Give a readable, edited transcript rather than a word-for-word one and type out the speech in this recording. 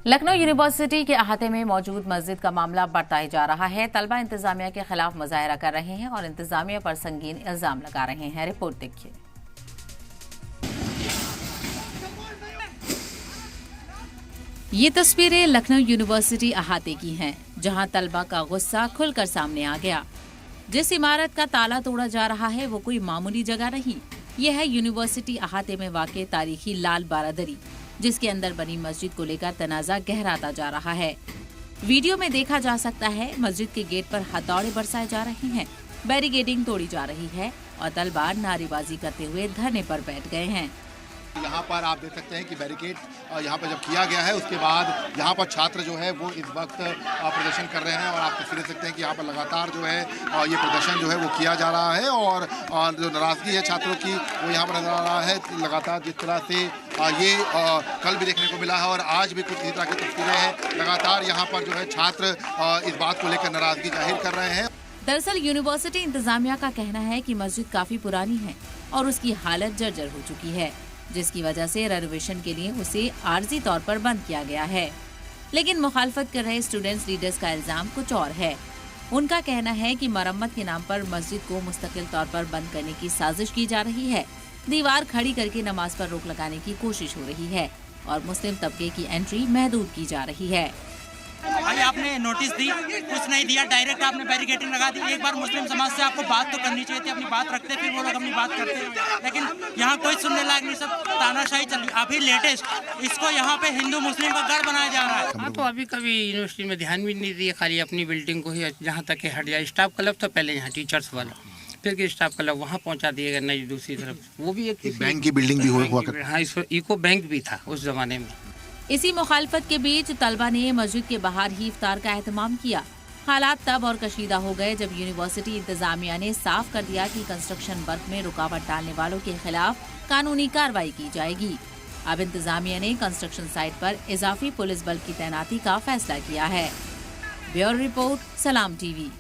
Lucknow university के अहाते में मौजूद मस्जिद का मामला बढ़ता ही जा रहा है। तलबा इंतजामिया के खिलाफ मुजाहरा कर रहे हैं और इंतजामिया पर संगीन इल्जाम लगा रहे हैं। रिपोर्ट देखिए। ये तस्वीरें लखनऊ यूनिवर्सिटी अहाते की हैं, जहां तलबा का गुस्सा खुलकर सामने आ गया। जिस इमारत का ताला तोड़ा जा रहा है वो कोई मामूली जगह नहीं, ये है यूनिवर्सिटी अहाते में वाक़े तारीखी लाल बारादरी, जिसके अंदर बनी मस्जिद को लेकर तनाज़ा गहराता जा रहा है। वीडियो में देखा जा सकता है मस्जिद के गेट पर हथौड़े बरसाए जा रहे हैं, बैरिकेडिंग तोड़ी जा रही है और तलबा नारेबाजी करते हुए धरने पर बैठ गए हैं। यहाँ पर आप देख सकते हैं कि बैरिकेड यहाँ पर जब किया गया है उसके बाद यहाँ पर छात्र जो है वो इस वक्त प्रदर्शन कर रहे हैं और आप तस्वीर देख सकते हैं कि यहाँ पर लगातार जो है ये प्रदर्शन जो है वो किया जा रहा है और जो नाराज़गी है छात्रों की वो यहाँ पर नजर आ रहा है। लगातार जिस तरह से ये कल भी देखने को मिला है और आज भी कुछ इसी तरह की तस्वीरें हैं। लगातार यहाँ पर जो है छात्र इस बात को लेकर नाराज़गी जाहिर कर रहे हैं। दरअसल यूनिवर्सिटी इंतजामिया का कहना है कि मस्जिद काफी पुरानी है और उसकी हालत जर्जर हो चुकी है, जिसकी वजह से रेनोवेशन के लिए उसे आर्जी तौर पर बंद किया गया है। लेकिन मुखालफत कर रहे स्टूडेंट्स लीडर्स का इल्जाम कुछ और है। उनका कहना है कि मरम्मत के नाम पर मस्जिद को मुस्तकिल तौर पर बंद करने की साजिश की जा रही है। दीवार खड़ी करके नमाज पर रोक लगाने की कोशिश हो रही है और मुस्लिम तबके की एंट्री महदूद की जा रही है। भाई आपने नोटिस दी, कुछ नहीं दिया, डायरेक्ट आपने बैरिकेडिंग लगा दी। एक बार मुस्लिम समाज से आपको बात तो करनी चाहिए थी, अपनी बात रखते फिर वो लोग अपनी बात करते, लेकिन यहाँ कोई सुनने लायक नहीं, सब तानाशाही चल रही। अभी लेटेस्ट इसको यहाँ पे हिंदू मुस्लिम का गढ़ बनाया जा रहा है। हाँ, तो अभी कभी यूनिवर्सिटी में ध्यान भी नहीं दिए, खाली अपनी बिल्डिंग को ही जहाँ तक हट जाए। स्टाफ क्लब था पहले यहाँ टीचर्स वाला, फिर स्टाफ क्लब वहाँ पहुँचा दिए गए नहीं दूसरी तरफ। वो भी एक बैंक की बिल्डिंग भी हुआ करती। हाँ, इको बैंक भी था उस जमाने में। इसी मुखालफत के बीच तलबा ने मस्जिद के बाहर ही इफ्तार का एहतमाम किया। हालात तब और कशीदा हो गए जब यूनिवर्सिटी इंतजामिया ने साफ कर दिया कि कंस्ट्रक्शन वर्क में रुकावट डालने वालों के खिलाफ कानूनी कार्रवाई की जाएगी। अब इंतजामिया ने कंस्ट्रक्शन साइट पर इजाफी पुलिस बल की तैनाती का फैसला किया है। ब्यूरो रिपोर्ट, सलाम टीवी।